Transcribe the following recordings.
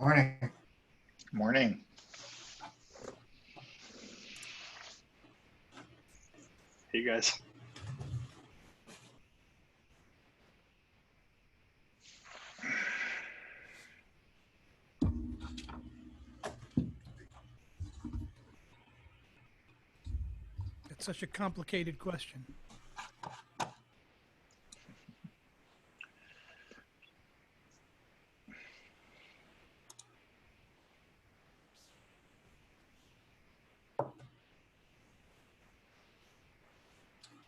Morning. Morning. Hey guys. That's such a complicated question.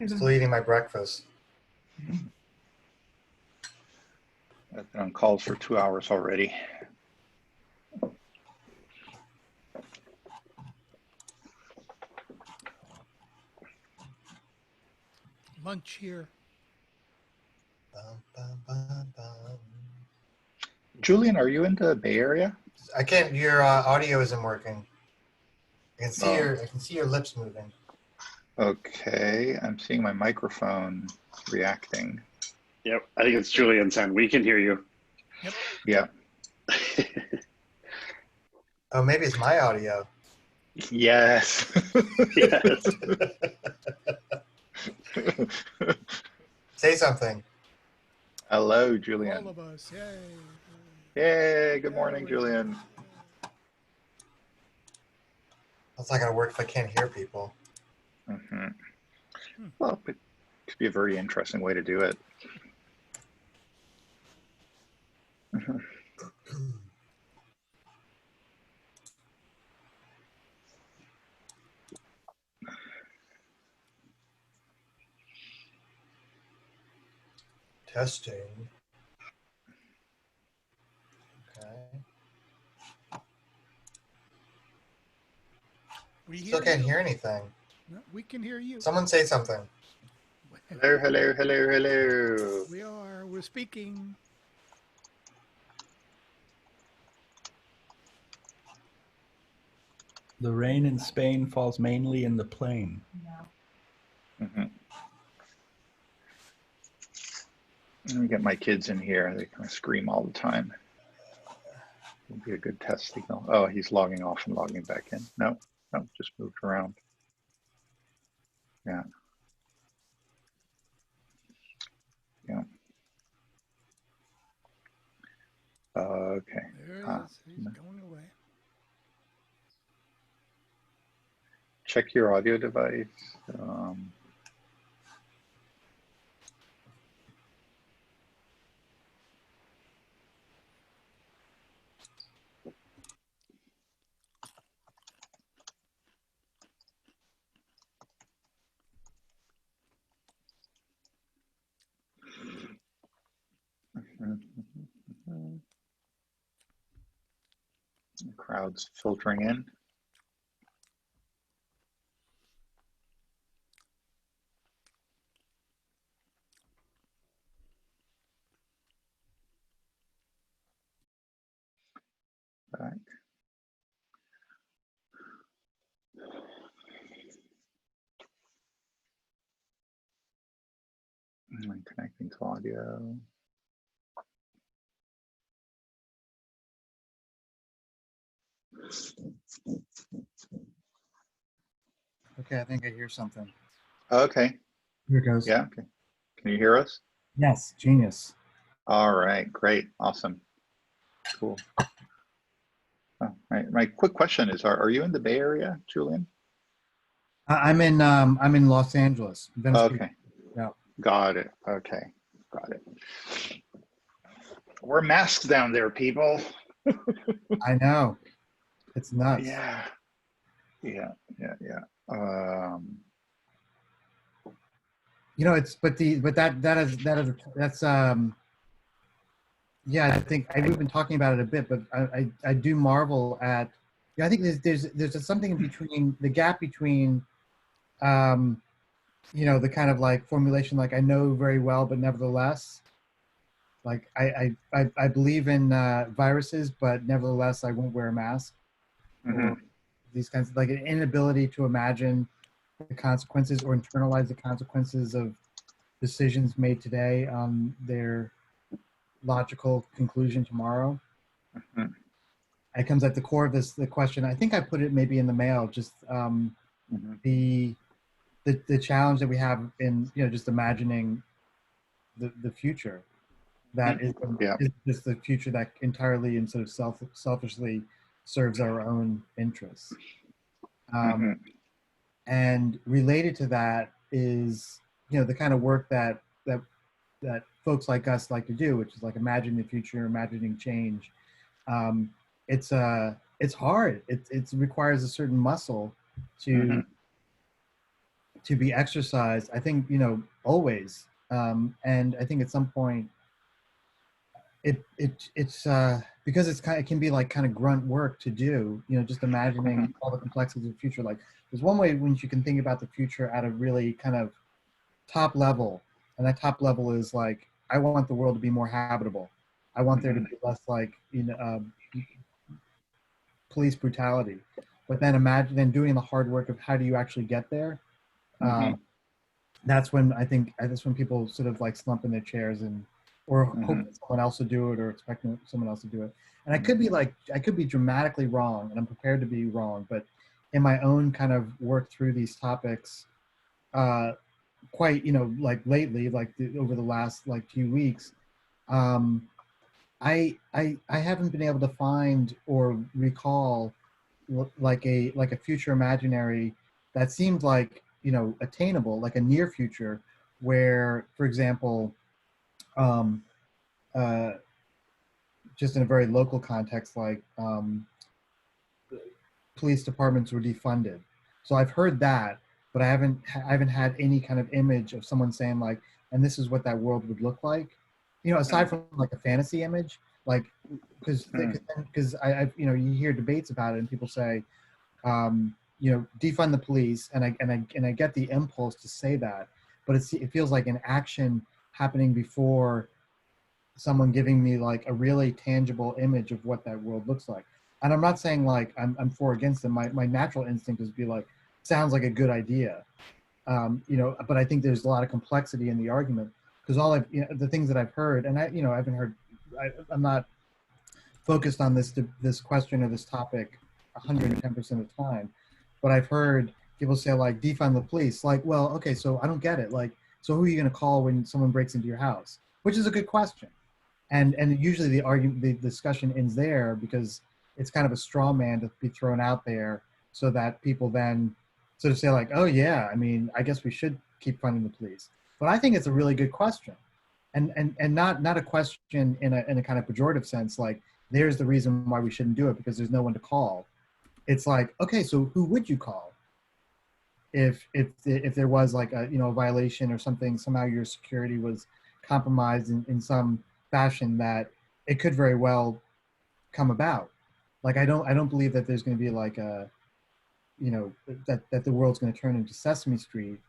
Still eating my breakfast. I've been on calls for 2 hours already. Lunch here. Bum, bum, bum, bum. Julian, are you in the Bay Area? I can't. Your audio isn't working. I can see Oh. I can see your lips moving. Okay, I'm seeing my microphone reacting. Yep, I think it's Julian's end. We can hear you. Yep. Yeah. Oh, maybe it's my audio. Yes. Yes. Say something. Hello, All Julian. of us. Yay. Yay, good morning, Yay. Julian. That's not gonna work if I can't hear people. Well, it could be a very interesting way to do it. Testing. Okay. We Still hear can't you. hear anything. No, we can hear you. Someone say something. Hello, hello, hello, hello. We're speaking. The rain in Spain falls mainly in the plain. Let me get my kids in here. They kind of scream all the time. Will be a good test signal. Oh, he's logging off and logging back in. No, just moved around. Yeah. Okay. There he is. He's going away. Check your audio device. The crowd's filtering in. Back. And connecting to audio. Okay, I think I hear something. Okay. Here it goes. Yeah. Okay. Can you hear us? Yes, genius. All right. Great. Awesome. Cool. Oh, my quick question is: Are you in the Bay Area, Julian? I'm in Los Angeles. Venice Beach. Okay. Yeah. Got it. Okay. Got it. Wear masks down there, people. I know. It's nuts. Yeah. You know, that's yeah, I think we've been talking about it a bit, but I do marvel at, yeah, I think there's something in between, the gap between you know, the kind of like formulation, like I know very well, but nevertheless, like I believe in viruses, but nevertheless I won't wear a mask, or these kinds of, like, an inability to imagine the consequences or internalize the consequences of decisions made today on their logical conclusion tomorrow. it comes at the core of the question. I think I put it maybe in the mail, just Mhm. the challenge that we have in, just imagining the future that Yeah. is just the future that entirely and sort of selfishly serves our own interests. Mhm. And related to that is, the kind of work that folks like us like to do, which is like imagining the future, imagining change. Um, it's hard. It requires a certain muscle to Mhm. to be exercised. I think, always. And I think at some point it's because it can be like kind of grunt work to do, just imagining Mhm. all the complexities of the future. Like there's one way when you can think about the future at a really kind of top level, and that top level is like, I want the world to be more habitable. I want there to Mhm. be less like, police brutality. But then imagine then doing the hard work of how do you actually get there. um, Mhm. that's when I think that's when people sort of like slump in their chairs and or hope Mhm. that someone else will do it or expecting someone else to do it. And Mhm. I could be dramatically wrong, and I'm prepared to be wrong. But in my own kind of work through these topics, uh, quite like lately, like over the last like few weeks, um, I haven't been able to find or recall like a future imaginary that seemed like attainable, like a near future, where, for example, um, uh, just in a very local context, like police departments were defunded. So I've heard that, but I haven't had any kind of image of someone saying like, and this is what that world would look like, aside from like a fantasy image, like Mhm. because you hear debates about it and people say, defund the police, and I get the impulse to say that, but it feels like an action happening before someone giving me like a really tangible image of what that world looks like. And I'm not saying like I'm for or against them. My natural instinct is to be like, sounds like a good idea, but I think there's a lot of complexity in the argument because the things that I've heard, and I haven't heard, I'm not focused on this question or this topic 110% of the time, but I've heard people say like defund the police. Like, well, okay, so I don't get it. Like, so who are you going to call when someone breaks into your house? Which is a good question, and usually the discussion ends there because it's kind of a straw man to be thrown out there so that people then sort of say like, oh yeah, I mean, I guess we should keep funding the police. But I think it's a really good question, and not a question in a kind of pejorative sense, like there's the reason why we shouldn't do it because there's no one to call. It's like, okay, so who would you call if there was like a violation or something, somehow your security was compromised in some fashion that it could very well come about. Like I don't believe that there's going to be like a that the world's going to turn into Sesame Street.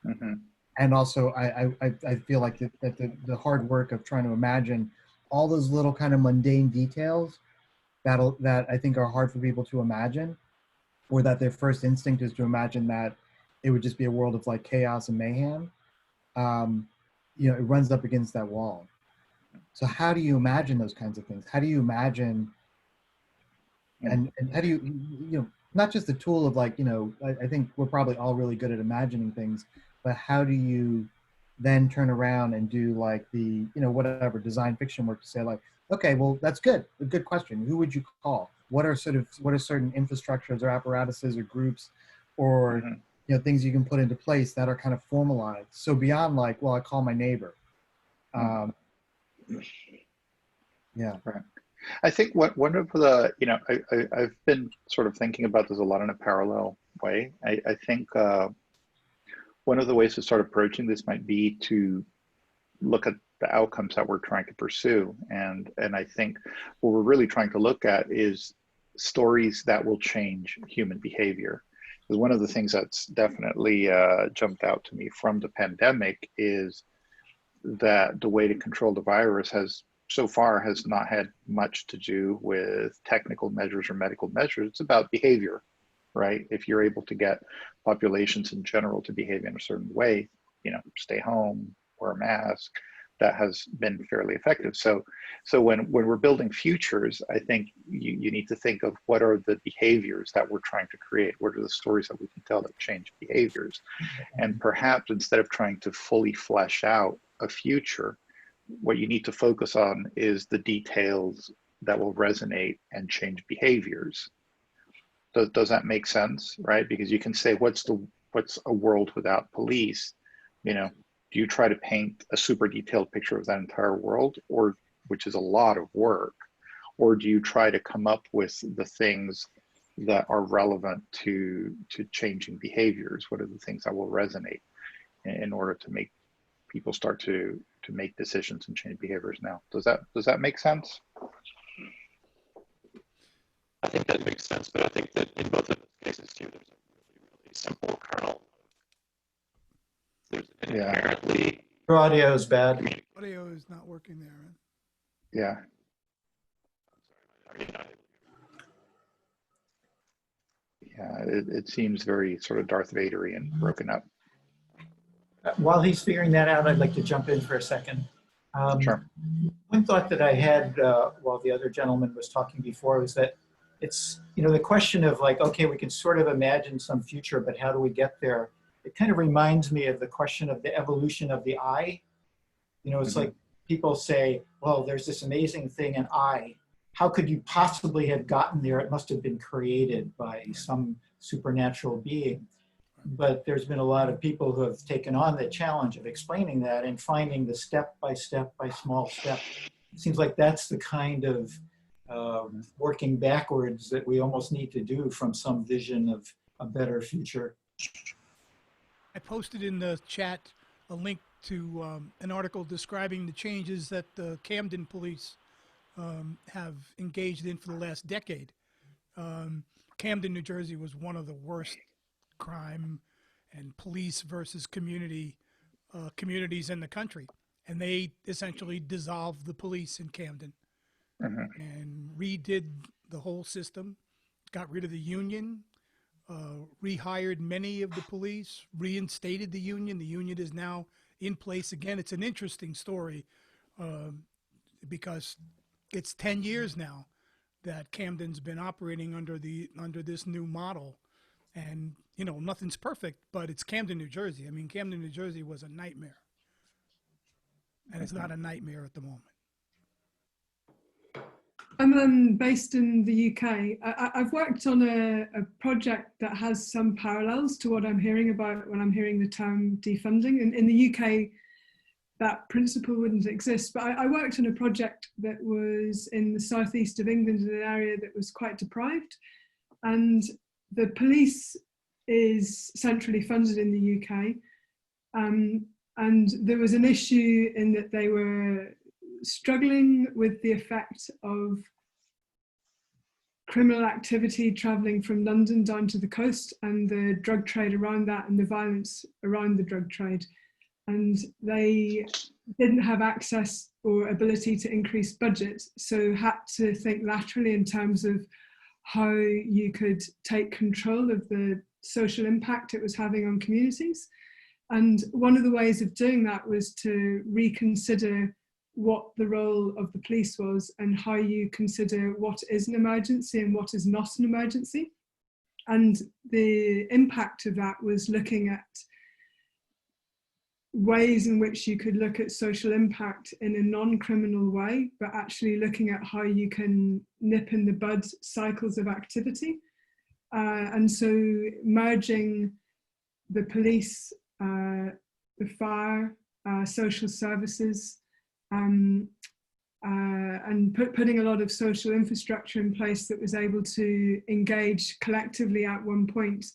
Mhm. And also I feel like that the hard work of trying to imagine all those little kind of mundane details that I think are hard for people to imagine, or that their first instinct is to imagine that it would just be a world of like chaos and mayhem. um, it runs up against that wall. So how do you imagine those kinds of things? How do you imagine, and how do not just the tool of like, I think we're probably all really good at imagining things, but how do you then turn around and do like the, whatever design fiction work to say like, okay, well, that's good. A good question. Who would you call? What are certain infrastructures or apparatuses or groups or, Mhm. things you can put into place that are kind of formalized? So beyond like, well, I call my neighbor. Mhm. Um, yeah. Right. I think one of the, I've been sort of thinking about this a lot in a parallel way. I think one of the ways to start approaching this might be to look at the outcomes that we're trying to pursue. And I think what we're really trying to look at is stories that will change human behavior. Because one of the things that's definitely jumped out to me from the pandemic is that the way to control the virus has so far has not had much to do with technical measures or medical measures. It's about behavior, right? If you're able to get populations in general to behave in a certain way, stay home, wear a mask, that has been fairly effective. So when we're building futures, I think you need to think of what are the behaviors that we're trying to create, what are the stories that we can tell that change behaviors. And perhaps instead of trying to fully flesh out a future, what you need to focus on is the details that will resonate and change behaviors. Does that make sense, right? Because you can say, what's a world without police? You know, do you try to paint a super detailed picture of that entire world, or which is a lot of work, or do you try to come up with the things that are relevant to changing behaviors? What are the things that will resonate in order to make people start to make decisions and change behaviors now? Does that make sense? I think that makes sense, but I think that in both of those cases too, there's a really simple kernel. There's an inherently. Your audio is bad. Audio is not working there. Right? Yeah. Yeah, it seems very sort of Darth Vader-y and broken up. While he's figuring that out, I'd like to jump in for a second. Sure. One thought that I had while the other gentleman was talking before was that it's, you know, the question of like, okay, we can sort of imagine some future, but how do we get there? It kind of reminds me of the question of the evolution of the eye. You know, it's like people say, well, there's this amazing thing, an eye. How could you possibly have gotten there? It must have been created by some supernatural being. But there's been a lot of people who have taken on the challenge of explaining that and finding the step by small step. It seems like that's the kind of working backwards that we almost need to do from some vision of a better future. I posted in the chat a link to an article describing the changes that the Camden police have engaged in for the last decade. Camden, New Jersey was one of the worst crime and police versus communities in the country. And they essentially dissolved the police in Camden and redid the whole system, got rid of the union, rehired many of the police, reinstated the union. The union is now in place again. It's an interesting story because it's 10 years now that Camden's been operating under this new model. And, you know, nothing's perfect, but it's Camden, New Jersey. I mean, Camden, New Jersey was a nightmare. And it's not a nightmare at the moment. I'm based in the UK. I've worked on a project that has some parallels to what I'm hearing about when I'm hearing the term defunding. In the UK, that principle wouldn't exist. But I worked on a project that was in the southeast of England in an area that was quite deprived. And the police is centrally funded in the UK. And there was an issue in that they were struggling with the effect of criminal activity travelling from London down to the coast and the drug trade around that and the violence around the drug trade. And they didn't have access or ability to increase budget, so had to think laterally in terms of how you could take control of the social impact it was having on communities. And one of the ways of doing that was to reconsider what the role of the police was and how you consider what is an emergency and what is not an emergency. And the impact of that was looking at ways in which you could look at social impact in a non-criminal way, but actually looking at how you can nip in the bud cycles of activity. And so merging the police, the fire, social services, and putting a lot of social infrastructure in place that was able to engage collectively at one point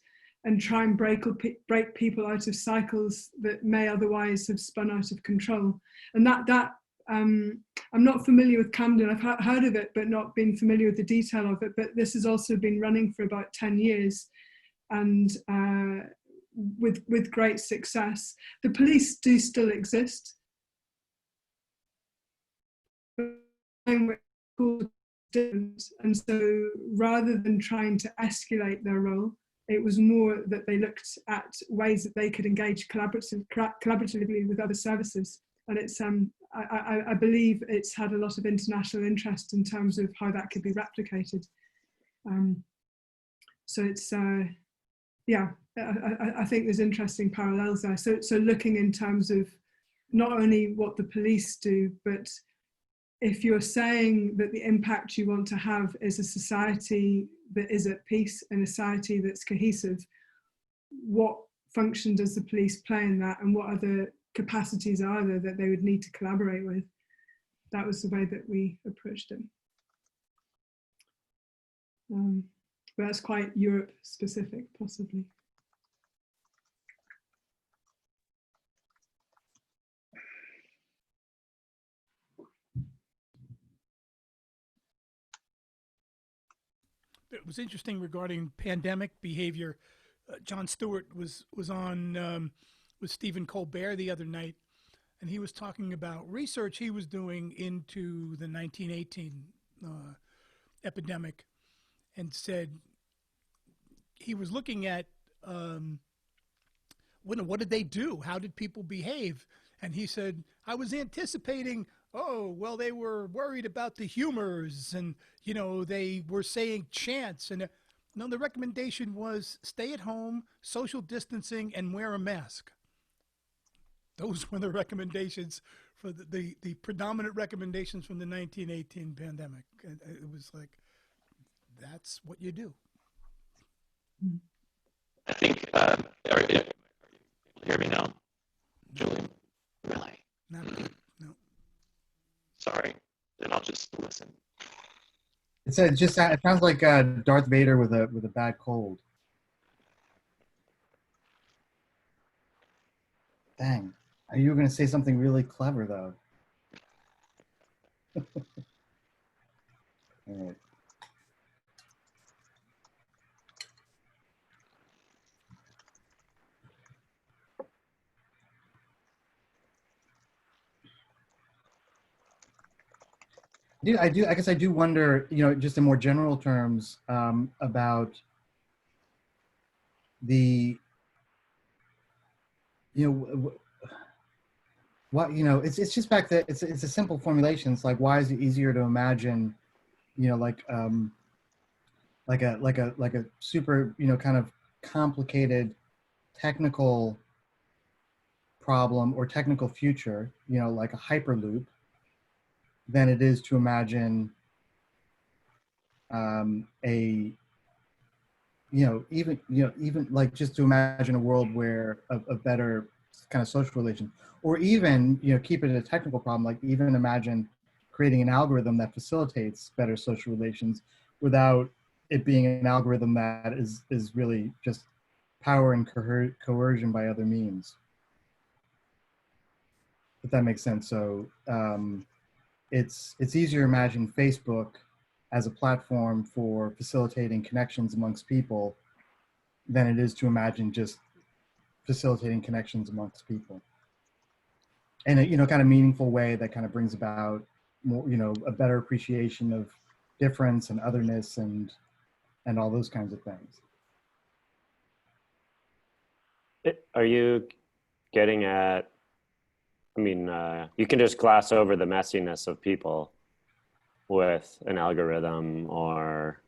and try and break people out of cycles that may otherwise have spun out of control. And that I'm not familiar with Camden. I've heard of it, but not been familiar with the detail of it. But this has also been running for about 10 years and with great success. The police do still exist. And so rather than trying to escalate their role, it was more that they looked at ways that they could engage collaboratively with other services. and it's I believe it's had a lot of international interest in terms of how that could be replicated. So it's yeah, I think there's interesting parallels there. So looking in terms of not only what the police do, but if you're saying that the impact you want to have is a society that is at peace and a society that's cohesive, what function does the police play in that, and what other capacities are there that they would need to collaborate with? That was the way that we approached it. But that's quite Europe specific, possibly. It was interesting regarding pandemic behavior. Jon Stewart was on with Stephen Colbert the other night, and he was talking about research he was doing into the 1918 epidemic, and said he was looking at what did they do? How did people behave? And he said, I was anticipating, oh, well, they were worried about the humors, and, you know, they were saying chants. And no, the recommendation was stay at home, social distancing, and wear a mask. Those were the recommendations for the predominant recommendations from the 1918 pandemic. And it was like, that's what you do. I think, are you able to hear me now, Julie? Really? Not good. No. Sorry. Then I'll just listen. It sounds like Darth Vader with a bad cold. Dang. You were going to say something really clever, though. All right. I guess I do wonder, you know, just in more general terms, about the, you know, what, you know, it's just back that it's a simple formulation. It's like, why is it easier to imagine, you know, like a super, you know, kind of complicated technical problem or technical future, you know, like a hyperloop, than it is to imagine even like just to imagine a world where a better kind of social relation, or even, you know, keep it a technical problem, like even imagine creating an algorithm that facilitates better social relations without it being an algorithm that is really just power and coercion by other means. If that makes sense. So it's easier to imagine Facebook as a platform for facilitating connections amongst people than it is to imagine just facilitating connections amongst people in a, you know, kind of meaningful way that kind of brings about more, you know, a better appreciation of difference and otherness and all those kinds of things. Are you getting at, I mean, you can just gloss over the messiness of people with an algorithm, or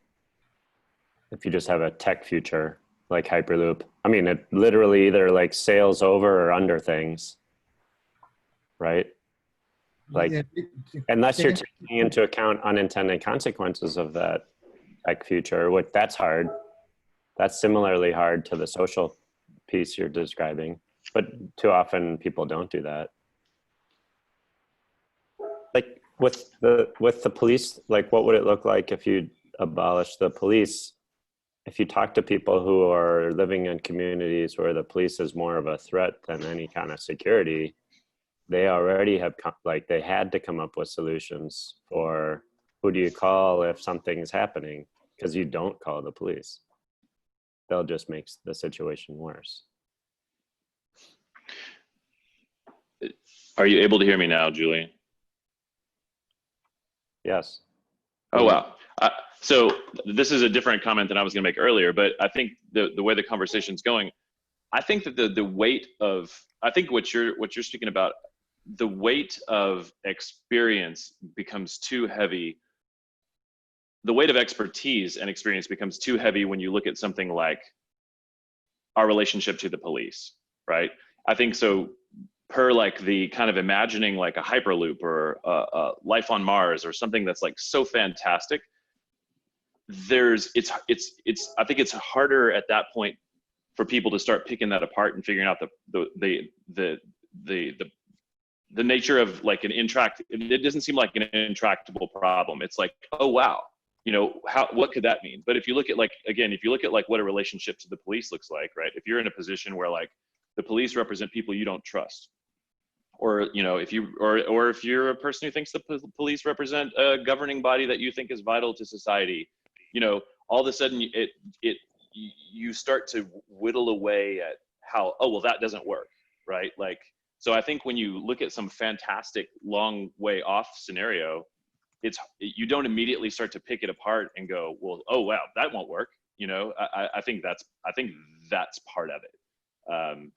if you just have a tech future like Hyperloop. I mean, it literally either like sails over or under things, right? Like, unless you're taking into account unintended consequences of that tech future, that's hard. That's similarly hard to the social piece you're describing, but too often people don't do that. Like with the police, like what would it look like if you abolish the police? If you talk to people who are living in communities where the police is more of a threat than any kind of security, they already have, like, they had to come up with solutions for who do you call if something is happening, because you don't call the police. They'll just make the situation worse. Are you able to hear me now, Julie? Yes. Oh, wow. So this is a different comment than I was going to make earlier, but I think the way the conversation's going, I think that the weight of, I think what you're speaking about the weight of experience becomes too heavy. The weight of expertise and experience becomes too heavy when you look at something like our relationship to the police, right? I think so. Per like the kind of imagining like a hyperloop or a life on Mars or something that's like so fantastic. I think it's harder at that point for people to start picking that apart and figuring out the nature of like it doesn't seem like an intractable problem. It's like, oh wow, you know, what could that mean? But if you look at like, again, if you look at like what a relationship to the police looks like, right? If you're in a position where like the police represent people you don't trust, or you know, if you're a person who thinks the police represent a governing body that you think is vital to society, you know, all of a sudden you start to whittle away at how, oh well, that doesn't work, right? Like, so I think when you look at some fantastic long way off scenario, you don't immediately start to pick it apart and go, well, oh wow, that won't work. You know, I think that's part of it.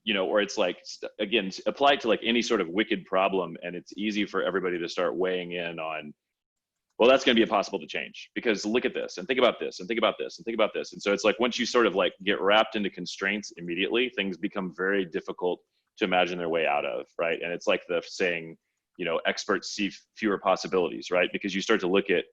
You know, or it's like, again, applied to like any sort of wicked problem, and it's easy for everybody to start weighing in on, well, that's going to be impossible to change because look at this and think about this and think about this and think about this. And so it's like, once you sort of like get wrapped into constraints immediately, things become very difficult to imagine their way out of, right? And it's like the saying, you know, experts see fewer possibilities, right? Because you start to look at,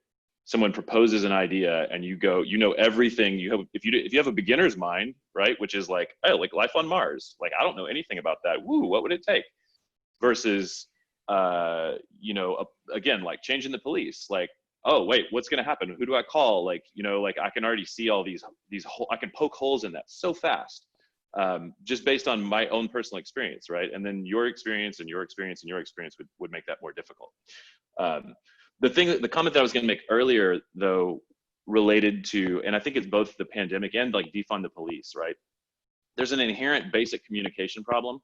someone proposes an idea and you go, you know, everything you have, if you have a beginner's mind, right? Which is like, oh, like life on Mars. Like, I don't know anything about that. Woo, what would it take? Versus, you know, again, like changing the police, like, oh wait, what's going to happen? Who do I call? Like, you know, like I can already see all these I can poke holes in that so fast, just based on my own personal experience, right? And then your experience and your experience and your experience would make that more difficult. The comment that I was going to make earlier, though, related to, and I think it's both the pandemic and like defund the police, right? There's an inherent basic communication problem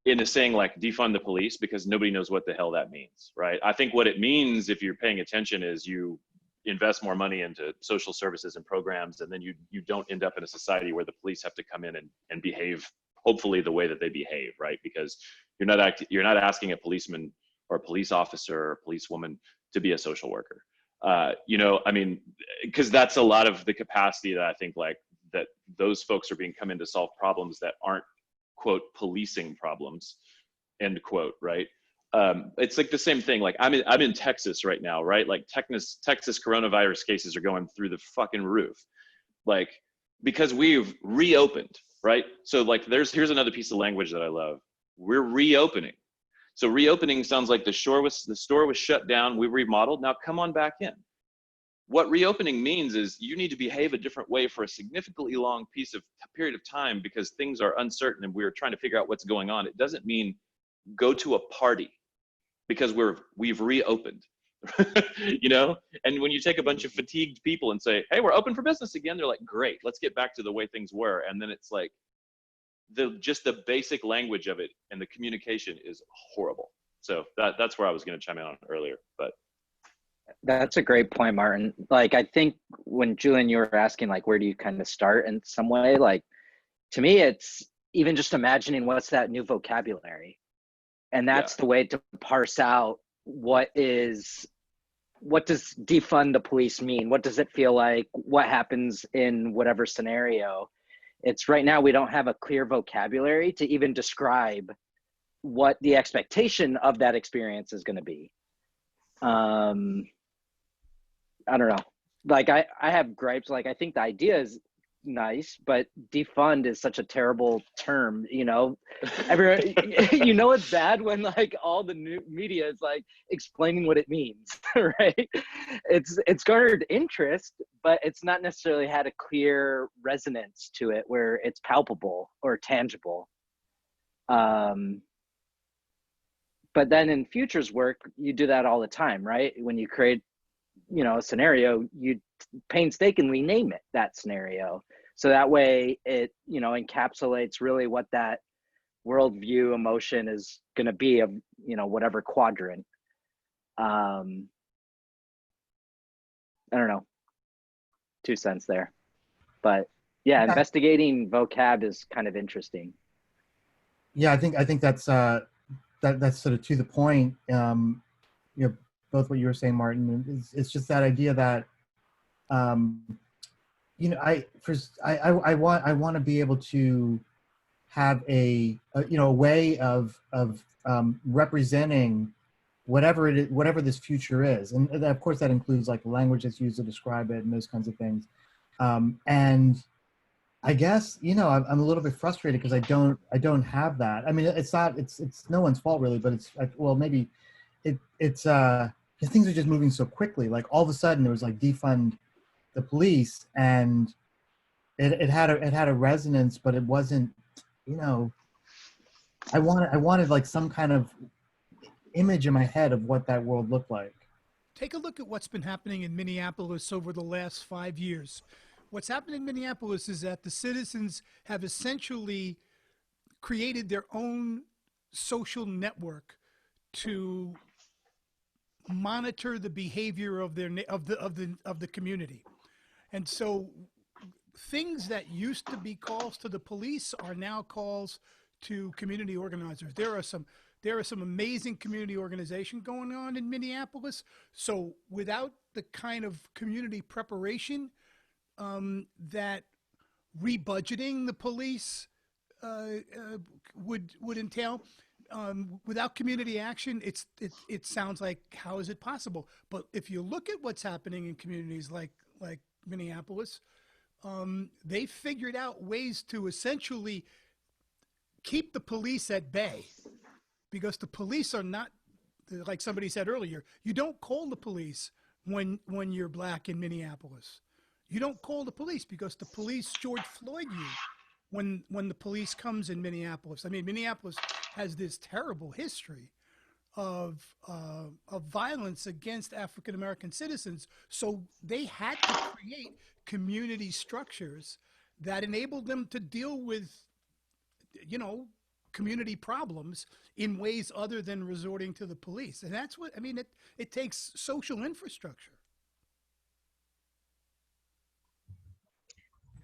in saying like defund the police, because nobody knows what the hell that means, right? I think what it means, if you're paying attention, is you invest more money into social services and programs, and then you don't end up in a society where the police have to come in and behave, hopefully, the way that they behave, right? Because you're not asking a policeman or a police officer or a policewoman to be a social worker. You know, I mean, because that's a lot of the capacity that I think like that those folks are being come in to solve problems that aren't, quote, policing problems, end quote, right? It's like the same thing. Like I'm in Texas right now, right? Like Texas coronavirus cases are going through the fucking roof, like because we've reopened, right? So like here's another piece of language that I love. We're reopening. So reopening sounds like the store was shut down, we remodeled, now come on back in. What reopening means is you need to behave a different way for a significantly long period of time because things are uncertain and we're trying to figure out what's going on. It doesn't mean go to a party because we've reopened, you know? And when you take a bunch of fatigued people and say, hey, we're open for business again, they're like, great, let's get back to the way things were. And then it's like, just the basic language of it and the communication is horrible. So that's where I was going to chime in on earlier, but. That's a great point, Martin. Like, I think when Julian, you were asking, like, where do you kind of start in some way? Like, to me, it's even just imagining what's that new vocabulary. And that's the way to parse out what does defund the police mean? What does it feel like? What happens in whatever scenario? It's right now, we don't have a clear vocabulary to even describe what the expectation of that experience is going to be. I don't know. Like I have gripes. Like I think the idea is nice, but defund is such a terrible term. You know, everyone, you know, it's bad when like all the new media is like explaining what it means, right? It's garnered interest, but it's not necessarily had a clear resonance to it where it's palpable or tangible. But then in futures work, you do that all the time, right? When you create, you know, a scenario, you painstakingly name it that scenario. So that way it, you know, encapsulates really what that worldview emotion is going to be of, you know, whatever quadrant. I don't know, 2 cents there, but yeah, investigating vocab is kind of interesting. Yeah, I think that's that's sort of to the point. You know, both what you were saying, Martin. It's just that idea that you know, I want to be able to have you know, a way of representing whatever it is, whatever this future is, and of course that includes like the language that's used to describe it and those kinds of things. And I guess, you know, I'm a little bit frustrated because I don't have that. I mean, it's not it's no one's fault really, but it's well, maybe it's because things are just moving so quickly. Like all of a sudden there was like defund the police, and it had a resonance, but it wasn't, you know, I wanted like some kind of image in my head of what that world looked like. Take a look at what's been happening in Minneapolis over the last 5 years. What's happened in Minneapolis is that the citizens have essentially created their own social network to monitor the behavior of the community. And so things that used to be calls to the police are now calls to community organizers. There are some amazing community organization going on in Minneapolis. So without the kind of community preparation that rebudgeting the police would entail, without community action, it sounds like, how is it possible? But if you look at what's happening in communities like Minneapolis, they figured out ways to essentially keep the police at bay, because the police are not, like somebody said earlier, you don't call the police when you're black in Minneapolis. You don't call the police because the police George Floyd you when the police comes in Minneapolis. I mean, Minneapolis has this terrible history of violence against African American citizens. So they had to create community structures that enabled them to deal with, you know, community problems in ways other than resorting to the police. And that's what, I mean, it takes social infrastructure.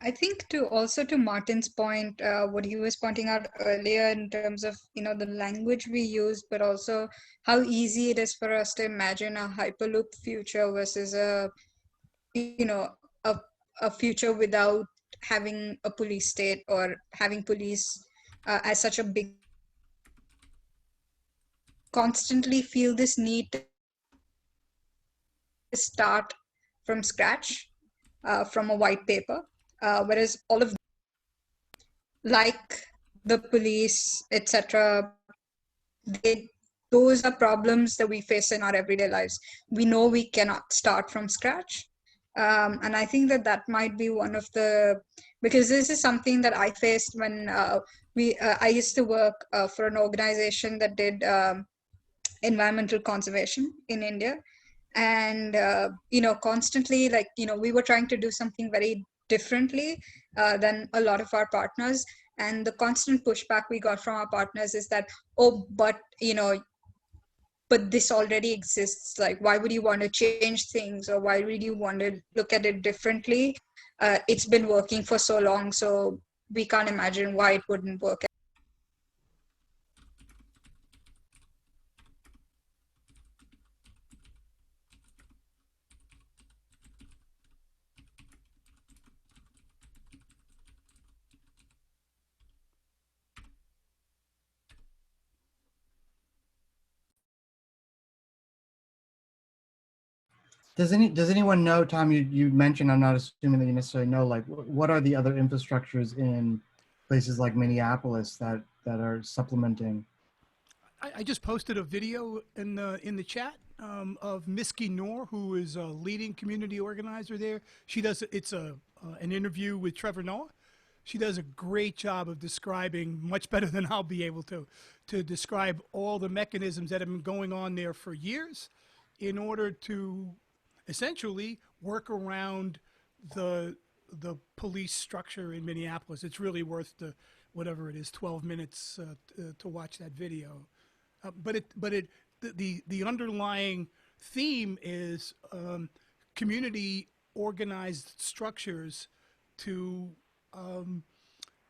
I think to Martin's point, what he was pointing out earlier in terms of, you know, the language we use, but also how easy it is for us to imagine a hyperloop future versus you know, a future without having a police state or having police as such a big, constantly feel this need to start from scratch, from a white paper, whereas all of, like the police, etc., those are problems that we face in our everyday lives. We know we cannot start from scratch. And I think that might be one of the, because this is something that I faced when I used to work for an organization that did environmental conservation in India. And, you know, constantly, like, you know, we were trying to do something very differently than a lot of our partners. And the constant pushback we got from our partners is that, oh, but, you know, but this already exists. Like, why would you want to change things, or why would you want to look at it differently? It's been working for so long, so we can't imagine why it wouldn't work. Does anyone know, Tom, you mentioned, I'm not assuming that you necessarily know, like what are the other infrastructures in places like Minneapolis that are supplementing? I just posted a video in the chat of Miski Noor, who is a leading community organizer there. She does, it's an interview with Trevor Noah. She does a great job of describing, much better than I'll be able to describe all the mechanisms that have been going on there for years in order to essentially work around the police structure in Minneapolis. It's really worth the, whatever it is, 12 minutes to watch that video. But the underlying theme is community organized structures to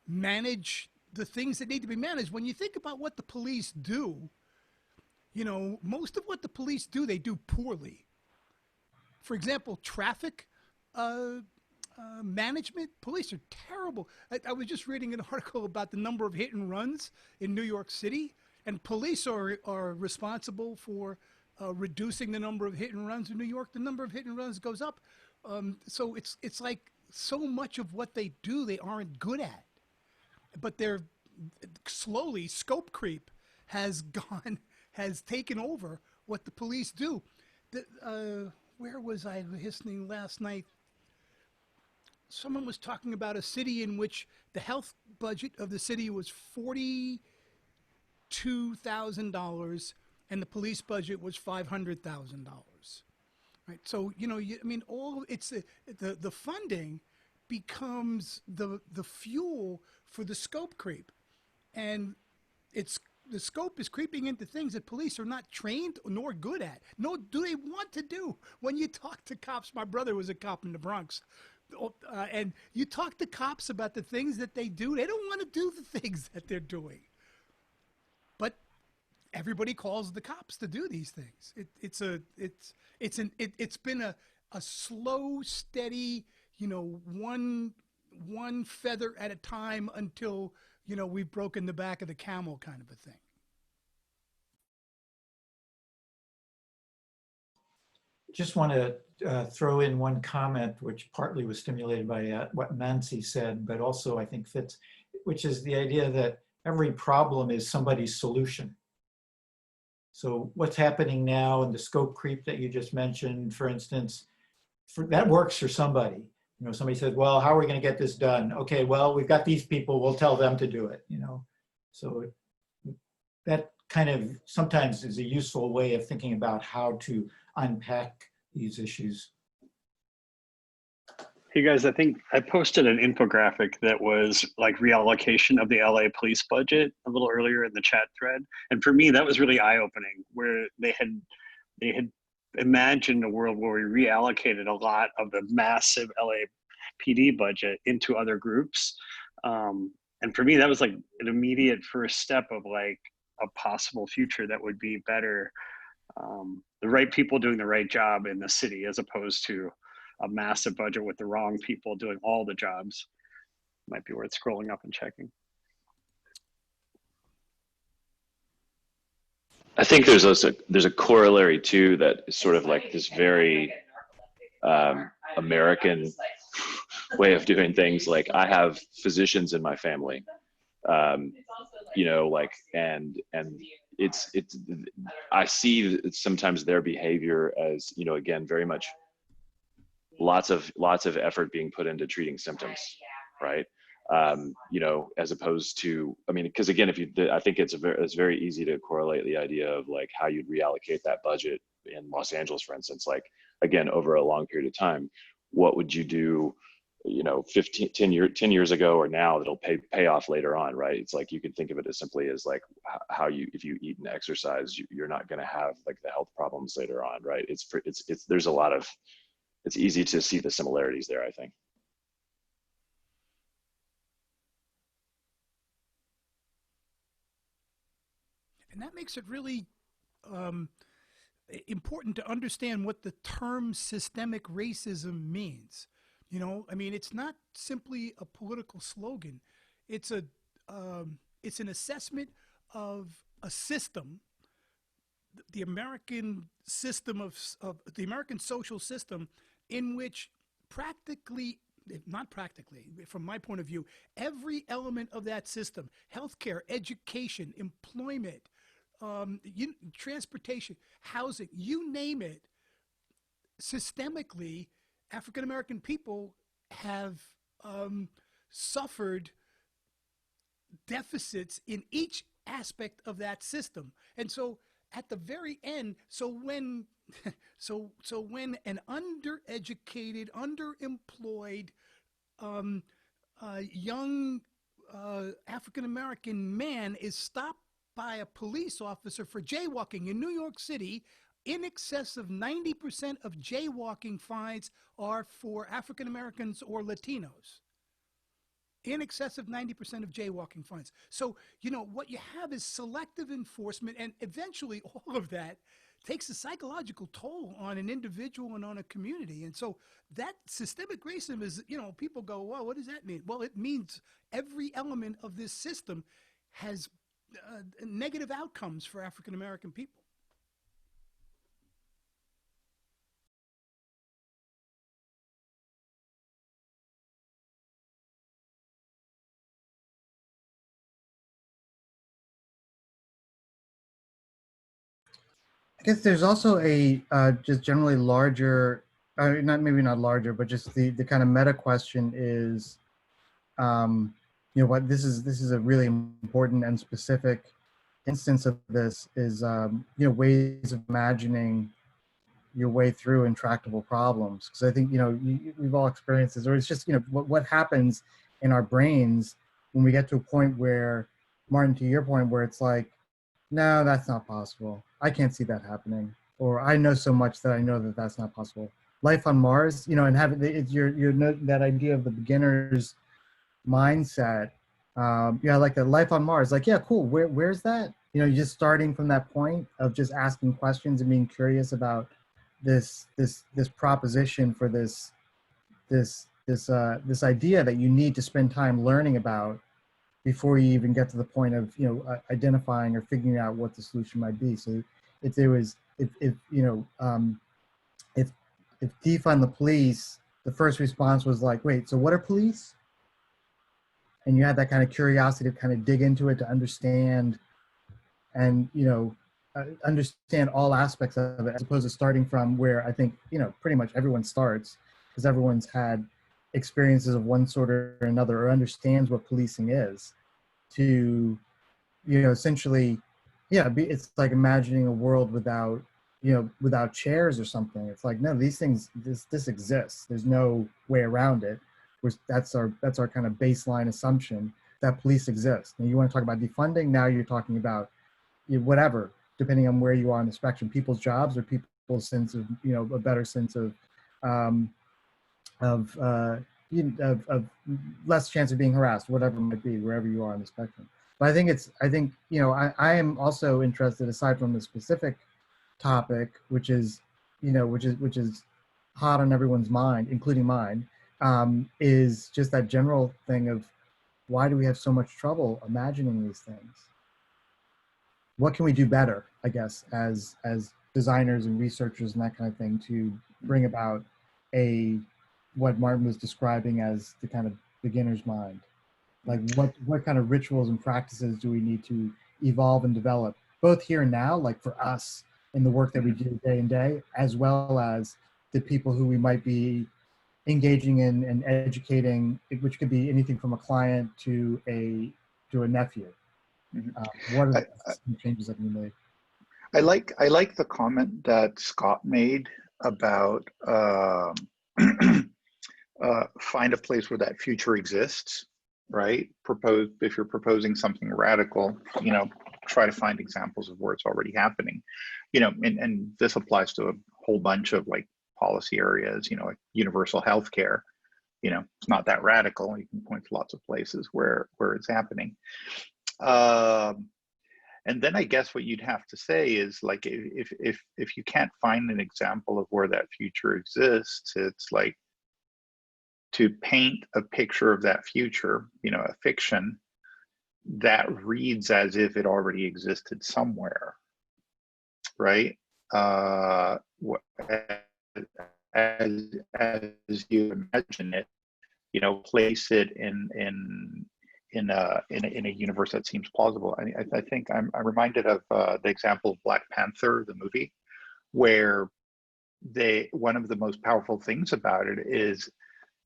manage the things that need to be managed. When you think about what the police do, you know, most of what the police do, they do poorly. For example, traffic management, police are terrible. I was just reading an article about the number of hit and runs in New York City, and police are responsible for reducing the number of hit and runs in New York. The number of hit and runs goes up. So it's like so much of what they do, they aren't good at. But they're slowly, scope creep has taken over what the police do. Where was I listening last night? Someone was talking about a city in which the health budget of the city was $42,000 and the police budget was $500,000. Right. So, you know, I mean, the funding becomes the fuel for the scope creep. And the scope is creeping into things that police are not trained nor good at, nor do they want to do. When you talk to cops, my brother was a cop in the Bronx, and you talk to cops about the things that they do, they don't want to do the things that they're doing. But everybody calls the cops to do these things. It's been a slow, steady, you know, one feather at a time until, you know, we've broken the back of the camel kind of a thing. Just want to throw in one comment, which partly was stimulated by what Nancy said, but also I think fits, which is the idea that every problem is somebody's solution. So what's happening now and the scope creep that you just mentioned, for instance, that works for somebody. You know, somebody says, well, how are we going to get this done? Okay, well, we've got these people, we'll tell them to do it, you know. So that kind of sometimes is a useful way of thinking about how to unpack these issues. Hey guys, I think I posted an infographic that was like reallocation of the LA police budget a little earlier in the chat thread. And for me, that was really eye-opening, where they had imagined a world where we reallocated a lot of the massive LAPD budget into other groups. And for me, that was like an immediate first step of like a possible future that would be better. The right people doing the right job in the city, as opposed to a massive budget with the wrong people doing all the jobs. Might be worth scrolling up and checking. I think there's a corollary too that is sort of like this very American way of doing things. Like I have physicians in my family, you know, like and it's I see sometimes their behavior as, you know, again, very much lots of effort being put into treating symptoms, right? You know, as opposed to, I mean, because again, I think it's very easy to correlate the idea of like how you'd reallocate that budget in Los Angeles, for instance, like again, over a long period of time. What would you do, you know, 10 years ago or now that'll pay off later on, right? It's like you could think of it as simply as like how if you eat and exercise, you're not going to have like the health problems later on, right? There's a lot of, it's easy to see the similarities there, I think. And that makes it really important to understand what the term systemic racism means. You know, I mean, it's not simply a political slogan. It's an assessment of a system, the American system of the American social system, in which practically, not practically, from my point of view, every element of that system, healthcare, education, employment, transportation, housing, you name it, systemically, African American people have suffered deficits in each aspect of that system. And so at the very end, so when an undereducated, underemployed young African American man is stopped by a police officer for jaywalking in New York City, in excess of 90% of jaywalking fines are for African Americans or Latinos. in excess of 90% of jaywalking fines. So, what you have is selective enforcement, and eventually all of that takes a psychological toll on an individual and on a community. And so that systemic racism is, people go, well, what does that mean? Well, it means every element of this system has negative outcomes for African American people. I guess there's also a just generally larger, not maybe not larger, but just the kind of meta question is, what this is a really important and specific instance of this is, ways of imagining your way through intractable problems. Because I think we've all experienced this, or it's just what happens in our brains when we get to a point where, Martin, to your point, where it's like, no, that's not possible. I can't see that happening. Or I know so much that I know that that's not possible. Life on Mars, and having that idea of the beginner's mindset. I like that. Life on Mars. Like, yeah, cool. Where's that? Just starting from that point of just asking questions and being curious about this proposition for this idea that you need to spend time learning about before you even get to the point of identifying or figuring out what the solution might be. So if defund the police, the first response was like, wait, so what are police? And you had that kind of curiosity to kind of dig into it, to understand and understand all aspects of it, as opposed to starting from where I think pretty much everyone starts, because everyone's had experiences of one sort or another, or understands what policing is, to essentially it's like imagining a world without without chairs or something. It's like, no, these things, this exists, there's no way around it. That's our kind of baseline assumption, that police exist. And you want to talk about defunding, now you're talking about whatever, depending on where you are on the spectrum, people's jobs or people's sense of a better sense of less chance of being harassed, whatever it might be, wherever you are on the spectrum. But I think I am also interested, aside from the specific topic, which is hot on everyone's mind, including mine, is just that general thing of, why do we have so much trouble imagining these things? What can we do better, I guess, as designers and researchers and that kind of thing, to bring about what Martin was describing as the kind of beginner's mind? Like, what kind of rituals and practices do we need to evolve and develop, both here and now, like for us in the work that we do day in day, as well as the people who we might be engaging in and educating, which could be anything from a client to a nephew. What are the changes that can be made? I like the comment that Scott made about find a place where that future exists, right? If you're proposing something radical, try to find examples of where it's already happening, and this applies to a whole bunch of like policy areas, like universal health care. It's not that radical. You can point to lots of places where it's happening. And then I guess what you'd have to say is, like, if you can't find an example of where that future exists, it's like, to paint a picture of that future, a fiction that reads as if it already existed somewhere, right? As you imagine it, place it in a universe that seems plausible. I think I'm reminded of the example of Black Panther, the movie, where one of the most powerful things about it is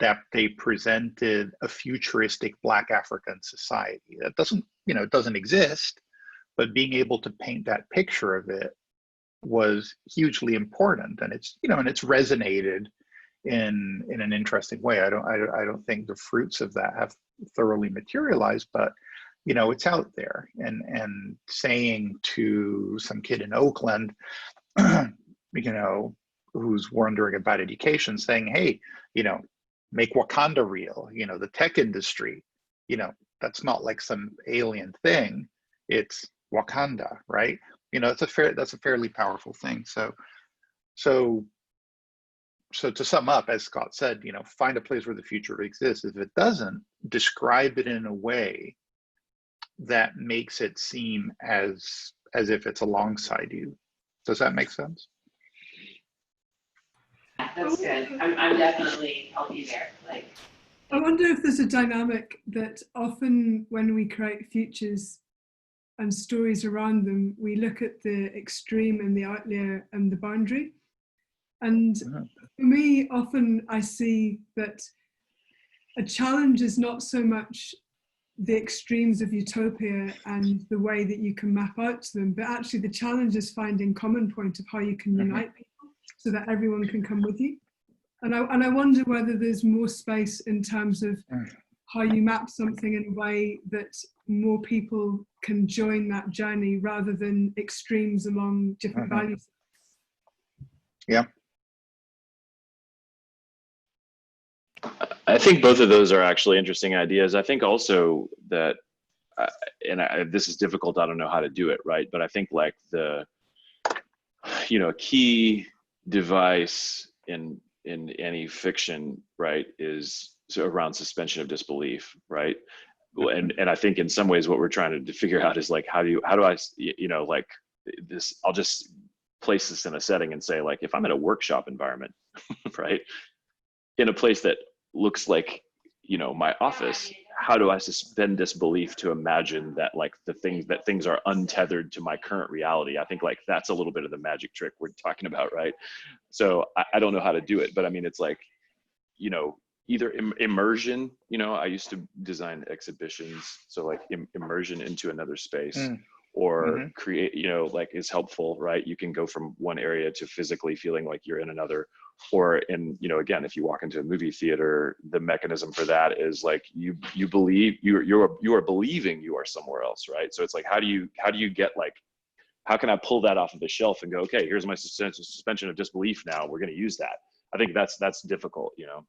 that they presented a futuristic Black African society that it doesn't exist, but being able to paint that picture of it was hugely important, and it's resonated in an interesting way. I don't think the fruits of that have thoroughly materialized, but it's out there, and saying to some kid in Oakland, who's wondering about education, saying, hey, make Wakanda real, the tech industry, you know, that's not like some alien thing. It's Wakanda, right? You know, that's a fairly powerful thing. So to sum up, as Scott said, you know, find a place where the future exists. If it doesn't, describe it in a way that makes it seem as if it's alongside you. Does that make sense? That's good. I'm definitely help you there. Like, I wonder if there's a dynamic that often when we create futures and stories around them, we look at the extreme and the outlier and the boundary. And for me, often I see that a challenge is not so much the extremes of utopia and the way that you can map out to them, but actually the challenge is finding common point of how you can unite people so that everyone can come with you. And I wonder whether there's more space in terms of how you map something in a way that more people can join that journey rather than extremes along different values. Yeah. I think both of those are actually interesting ideas. I think also that, this is difficult, I don't know how to do it, right? But I think like the, you know, key device in any fiction, right, is around suspension of disbelief, right? And I think in some ways what we're trying to figure out is like, how do I, you know, like this, I'll just place this in a setting and say, like, if I'm in a workshop environment, right, in a place that looks like, you know, my office, how do I suspend disbelief to imagine that like things are untethered to my current reality? I think like that's a little bit of the magic trick we're talking about, right? So I don't know how to do it, but I mean, it's like, you know, either immersion, you know, I used to design exhibitions, so like immersion into another space, or create, you know, like is helpful, right? You can go from one area to physically feeling like you're in another, or in, you know, again, if you walk into a movie theater, the mechanism for that is like you believe you are believing you are somewhere else, right? So it's like, how do you get like, how can I pull that off of the shelf and go, okay, here's my suspension of disbelief now, we're going to use that. I think that's difficult, you know.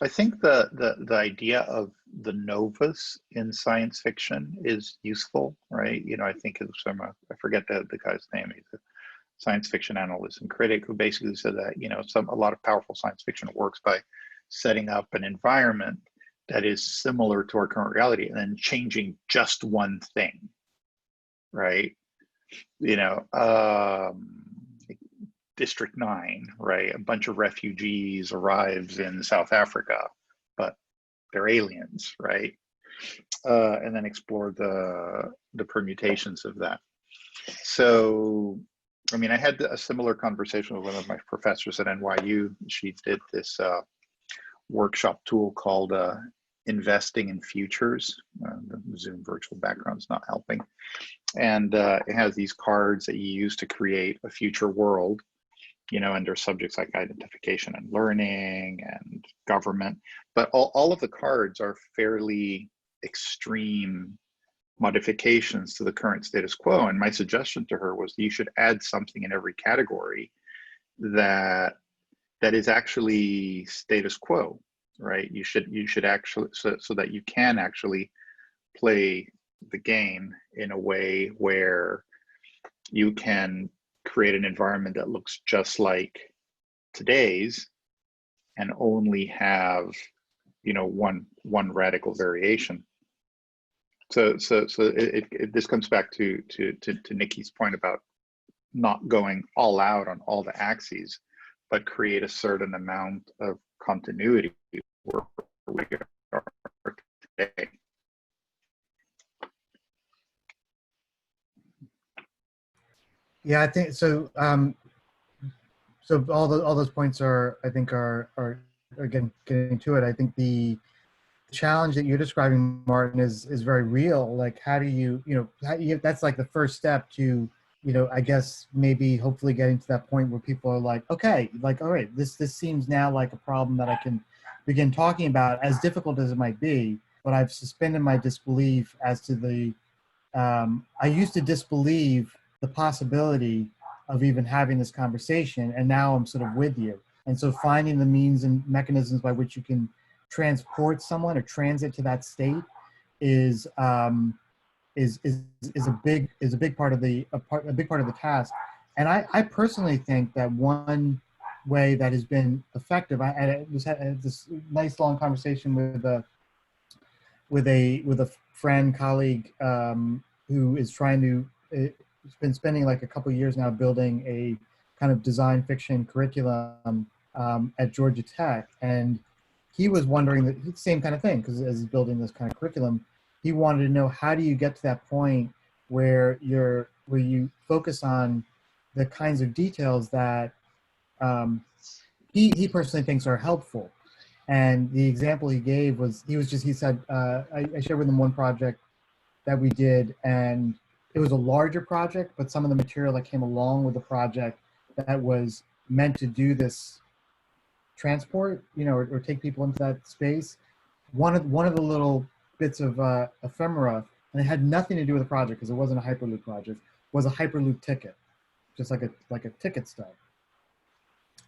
I think the idea of the novus in science fiction is useful, right? You know, I think it was from I forget the guy's name. He's a science fiction analyst and critic who basically said that, you know, a lot of powerful science fiction works by setting up an environment that is similar to our current reality and then changing just one thing, right? You know, District 9, right? A bunch of refugees arrives in South Africa, but they're aliens, right? And then explore the permutations of that. So, I mean, I had a similar conversation with one of my professors at NYU. She did this workshop tool called Investing in Futures. The Zoom virtual background's not helping. And it has these cards that you use to create a future world, you know, under subjects like identification and learning and government. But all of the cards are fairly extreme modifications to the current status quo. And my suggestion to her was you should add something in every category that is actually status quo, right? You should actually, so that you can actually play the game in a way where you can create an environment that looks just like today's and only have, you know, one radical variation. So this comes back to Nikki's point about not going all out on all the axes, but create a certain amount of continuity where we are today. Yeah, I think so. So all those points are, I think, are getting to it. I think the challenge that you're describing, Martin, is very real. Like, how do you, that's like the first step to, I guess maybe hopefully getting to that point where people are like, okay, like, all right, this seems now like a problem that I can begin talking about, as difficult as it might be. But I've suspended my disbelief as to the. I used to disbelieve the possibility of even having this conversation, and now I'm sort of with you. And so finding the means and mechanisms by which you can transport someone or transit to that state is a big part of the a big part of the task. And I personally think that one way that has been effective, I had this nice long conversation with a friend colleague who is trying to has been spending like a couple of years now building a kind of design fiction curriculum at Georgia Tech, and he was wondering the same kind of thing, because as he's building this kind of curriculum, he wanted to know, how do you get to that point where you focus on the kinds of details that he personally thinks are helpful. And the example he gave was, he said, I shared with him one project that we did, and it was a larger project, but some of the material that came along with the project that was meant to do this transport, or take people into that space, one of the little bits of ephemera, and it had nothing to do with the project because it wasn't a Hyperloop project, was a Hyperloop ticket, just like a ticket stub.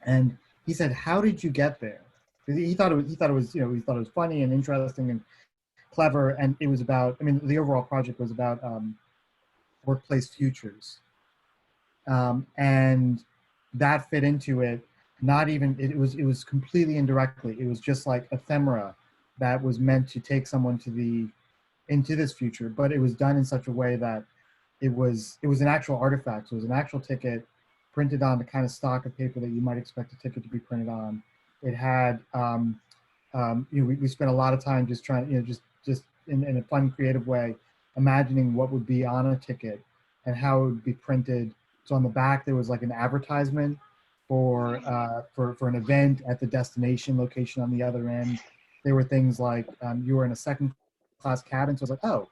And he said, "How did you get there?" He thought it was funny and interesting and clever, and it was about, the overall project was about workplace futures, and that fit into it. Not even, it was completely indirectly. It was just like ephemera that was meant to take someone into this future, but it was done in such a way that it was an actual artifact. So it was an actual ticket printed on the kind of stock of paper that you might expect a ticket to be printed on. It had, we spent a lot of time just trying, just in a fun, creative way, imagining what would be on a ticket and how it would be printed. So on the back, there was like an advertisement for an event at the destination location on the other end. There were things like you were in a second class cabin. So I was like, oh,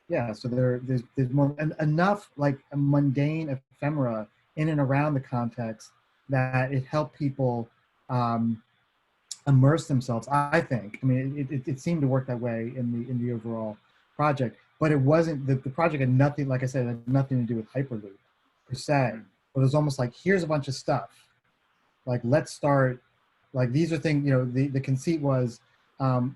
yeah. So there's more, enough like a mundane ephemera in and around the context that it helped people immerse themselves, I think. It seemed to work that way in the overall project, but it wasn't, the project had nothing, like I said, it had nothing to do with Hyperloop per se. But it was almost like, here's a bunch of stuff. Like, let's start, like, these are things, the conceit was,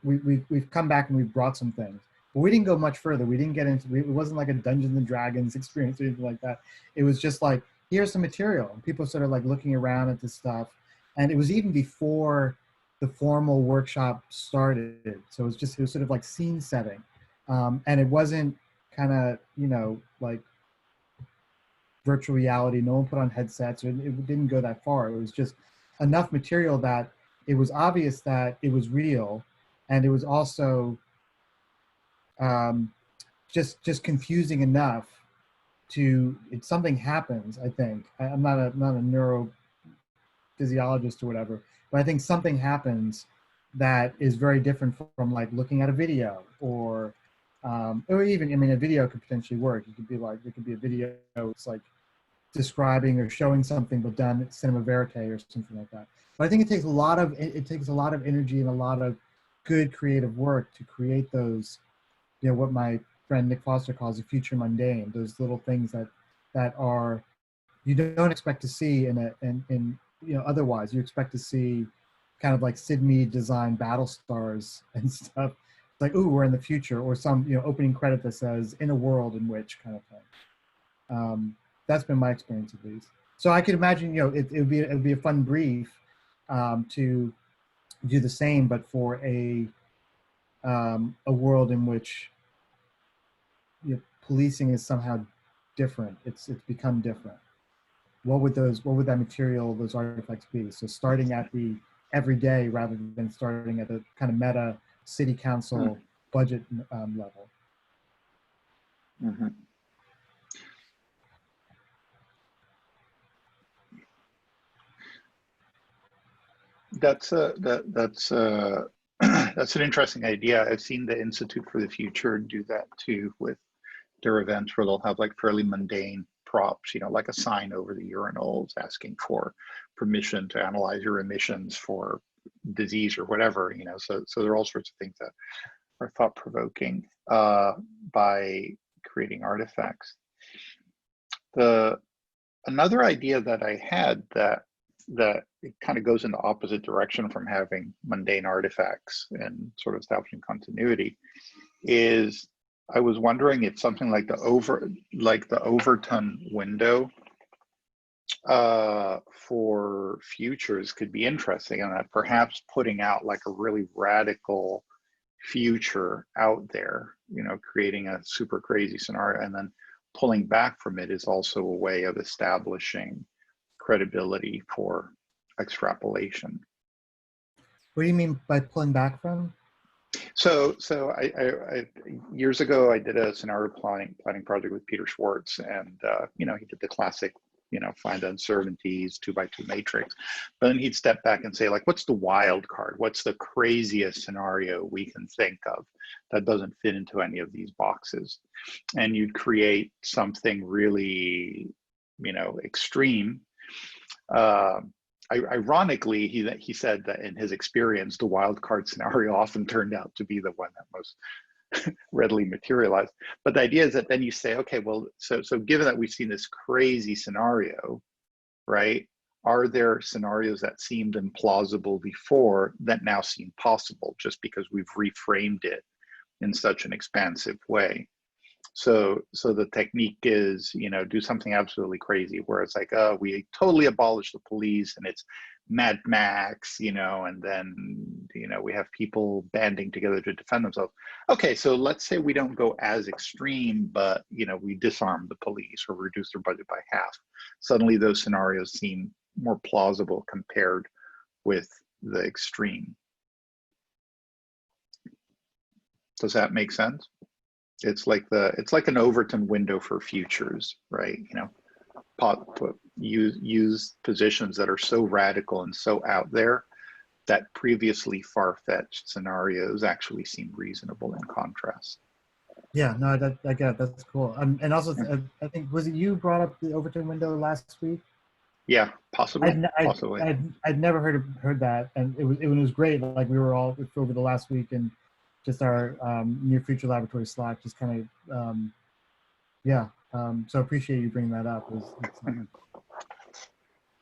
we've come back and we've brought some things, but we didn't go much further. We didn't get into, it wasn't like a Dungeons and Dragons experience or anything like that. It was just like, here's some material. And people started like looking around at this stuff. And it was even before the formal workshop started. So it was sort of like scene setting. And it wasn't kind of, like virtual reality. No one put on headsets, or it didn't go that far. It was just enough material that it was obvious that it was real. And it was also just confusing enough to, if something happens, I think, I'm not a neurophysiologist or whatever, but I think something happens that is very different from like looking at a video, or even, a video could potentially work. It could be like, it could be a video, it's like describing or showing something, but done at cinema verite or something like that. But I think it takes a lot of energy and a lot of good creative work to create those, what my friend Nick Foster calls the future mundane, those little things that are, you don't expect to see in otherwise. You expect to see kind of like Sid Mead designed battle stars and stuff. It's like, ooh, we're in the future, or some opening credit that says "in a world in which" kind of thing. That's been my experience of these. So I could imagine, it would be a fun brief to do the same, but for a world in which policing is somehow different. It's become different. What would that material, those artifacts be? So starting at the everyday rather than starting at the kind of meta city council budget level. Mm-hmm. That's that's an interesting idea. I've seen the Institute for the Future do that too with their events, where they'll have like fairly mundane props, like a sign over the urinals asking for permission to analyze your emissions for disease or whatever, so there are all sorts of things that are thought-provoking by creating artifacts. Another idea that I had that that it kind of goes in the opposite direction from having mundane artifacts and sort of establishing continuity, is I was wondering if something like the Overton window for futures could be interesting, and that perhaps putting out like a really radical future out there, you know, creating a super crazy scenario and then pulling back from it is also a way of establishing credibility for extrapolation. What do you mean by pulling back from? So I years ago I did a scenario planning project with Peter Schwartz, and you know, he did the classic, you know, find uncertainties 2x2 matrix, but then he'd step back and say, like, what's the wild card? What's the craziest scenario we can think of that doesn't fit into any of these boxes? And you'd create something really, you know, extreme. Ironically, he said that in his experience, the wild card scenario often turned out to be the one that most readily materialized. But the idea is that then you say, okay, well, so given that we've seen this crazy scenario, right? Are there scenarios that seemed implausible before that now seem possible just because we've reframed it in such an expansive way? So the technique is, you know, do something absolutely crazy where it's like, oh, we totally abolish the police and it's Mad Max, you know, and then, you know, we have people banding together to defend themselves. Okay, so let's say we don't go as extreme, but, you know, we disarm the police or reduce their budget by half. Suddenly those scenarios seem more plausible compared with the extreme. Does that make sense? It's like an Overton window for futures, right? You know, use positions that are so radical and so out there that previously far-fetched scenarios actually seem reasonable in contrast. Yeah, no, I get it. That's cool. And also, I think, was it you brought up the Overton window last week? Yeah, possibly. Possibly. I'd never heard that, and it was great. Like, we were all over the last week, and just our near future laboratory Slack, just kind of, yeah. So I appreciate you bringing that up.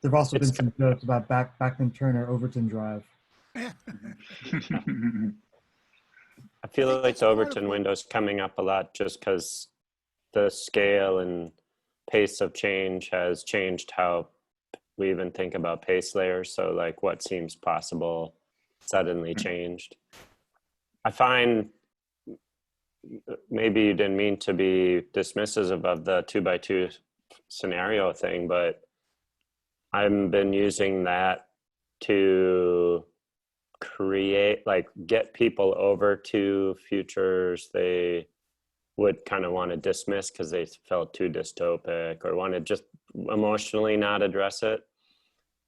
There've also been some jokes about Backman Turner Overton Drive. I feel like the Overton window's coming up a lot just because the scale and pace of change has changed how we even think about pace layers. So like what seems possible suddenly changed. I find, maybe you didn't mean to be dismissive of the 2x2 scenario thing, but I've been using that to create, like, get people over to futures they would kind of want to dismiss because they felt too dystopic or want to just emotionally not address it.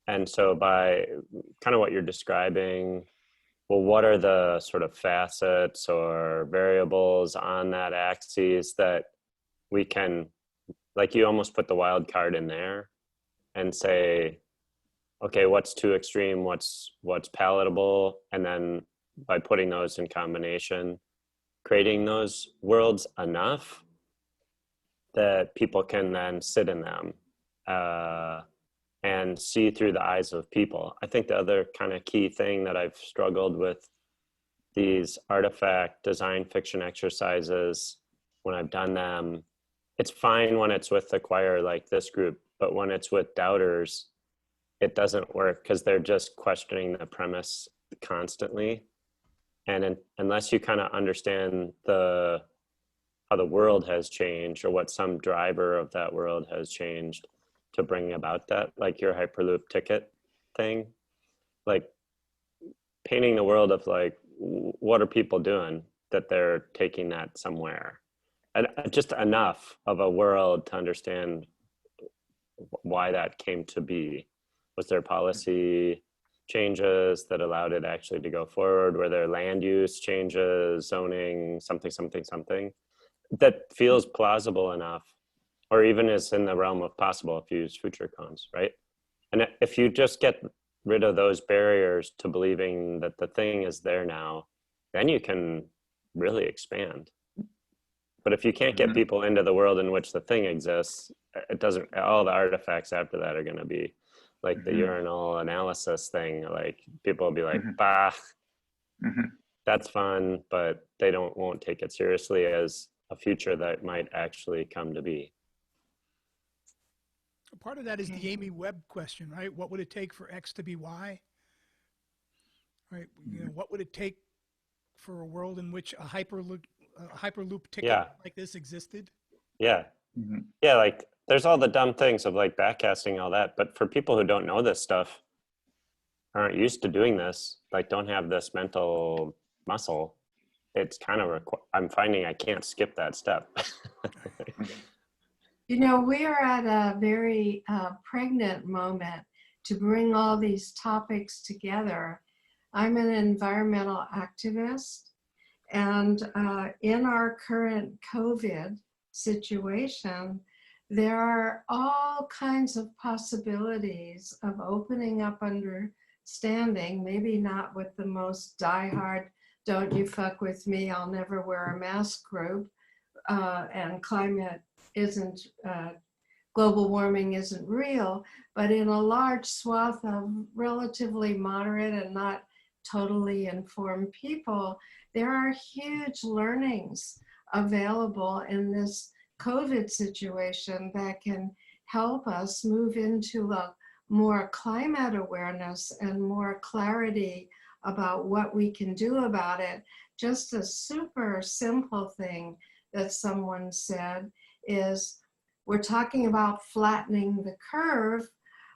And so by kind of what you're describing, well, what are the sort of facets or variables on that axis that we can, like, you almost put the wild card in there and say, okay, what's too extreme, what's palatable, and then by putting those in combination, creating those worlds enough that people can then sit in them and see through the eyes of people. I think the other kind of key thing that I've struggled with these artifact design fiction exercises, when I've done them, it's fine when it's with the choir like this group, but when it's with doubters, it doesn't work because they're just questioning the premise constantly. And unless you kind of understand how the world has changed or what some driver of that world has changed to bring about that, like your Hyperloop ticket thing, like painting the world of like, what are people doing that they're taking that somewhere? And just enough of a world to understand why that came to be. Was there policy changes that allowed it actually to go forward? Were there land use changes, zoning, something that feels plausible enough, or even is in the realm of possible if you use future cons, right? And if you just get rid of those barriers to believing that the thing is there now, then you can really expand. But if you can't get people into the world in which the thing exists, it doesn't, all the artifacts after that are going to be like the urinal analysis thing. Like people will be like, Mhm. bah, Mhm. that's fun, but they won't take it seriously as a future that might actually come to be. Part of that is the Amy Webb question, right? What would it take for X to be Y? Right? You know, what would it take for a world in which a hyperloop ticket Yeah. like this existed? Yeah. Mhm. Yeah, like there's all the dumb things of like backcasting, all that, but for people who don't know this stuff, aren't used to doing this, like don't have this mental muscle, it's kind of I'm finding I can't skip that step. You know, we are at a very pregnant moment to bring all these topics together. I'm an environmental activist, and in our current COVID situation, there are all kinds of possibilities of opening up understanding, maybe not with the most diehard, don't you fuck with me, I'll never wear a mask group, and climate isn't, global warming isn't real, but in a large swath of relatively moderate and not totally informed people, there are huge learnings available in this COVID situation that can help us move into a more climate awareness and more clarity about what we can do about it. Just a super simple thing that someone said is, we're talking about flattening the curve.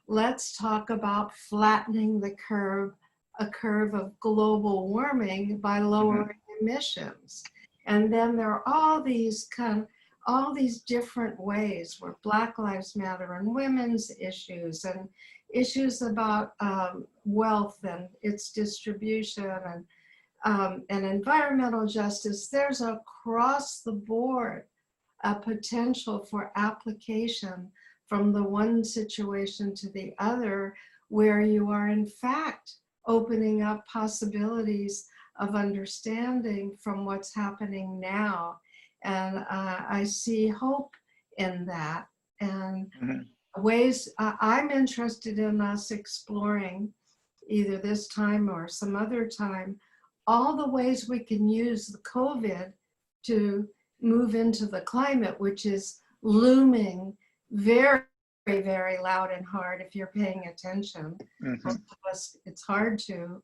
Let's talk about flattening the curve, a curve of global warming by lowering emissions. And then there are all these different ways where Black Lives Matter and women's issues and issues about wealth and its distribution and environmental justice. There's across the board a potential for application from the one situation to the other, where you are in fact opening up possibilities of understanding from what's happening now. And I see hope in that. And ways I'm interested in us exploring, either this time or some other time, all the ways we can use the COVID to move into the climate, which is looming very, very loud and hard if you're paying attention. Most of us, it's hard to,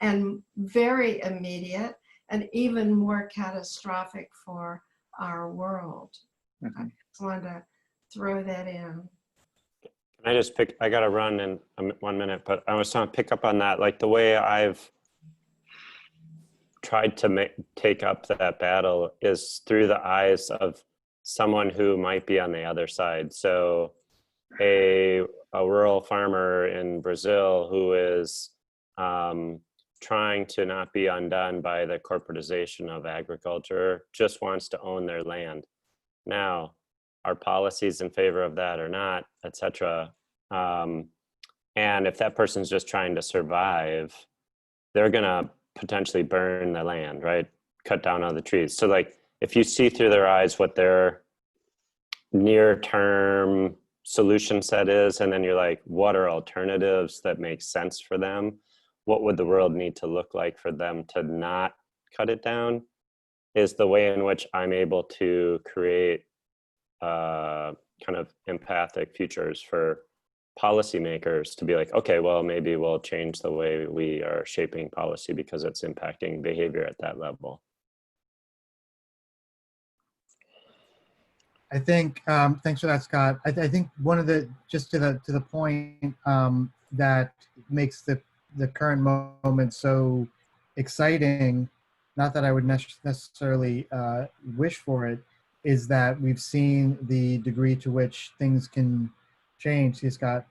and very immediate and even more catastrophic for our world. I just wanted to throw that in. Can I just I got to run in 1 minute, but I was trying to pick up on that. Like the way I've tried to take up that battle is through the eyes of someone who might be on the other side. So a rural farmer in Brazil who is trying to not be undone by the corporatization of agriculture, just wants to own their land. Now, are policies in favor of that or not, etc. And if that person's just trying to survive, they're gonna potentially burn the land, right? Cut down all the trees. So like, if you see through their eyes what their near-term solution set is, and then you're like, what are alternatives that make sense for them? What would the world need to look like for them to not cut it down? Is the way in which I'm able to create kind of empathic futures for policymakers to be like, okay, well, maybe we'll change the way we are shaping policy because it's impacting behavior at that level. I think, thanks for that, Scott. I think one of the, just to the point that makes the current moment so exciting, not that I would necessarily wish for it, is that we've seen the degree to which things can change. See, Scott.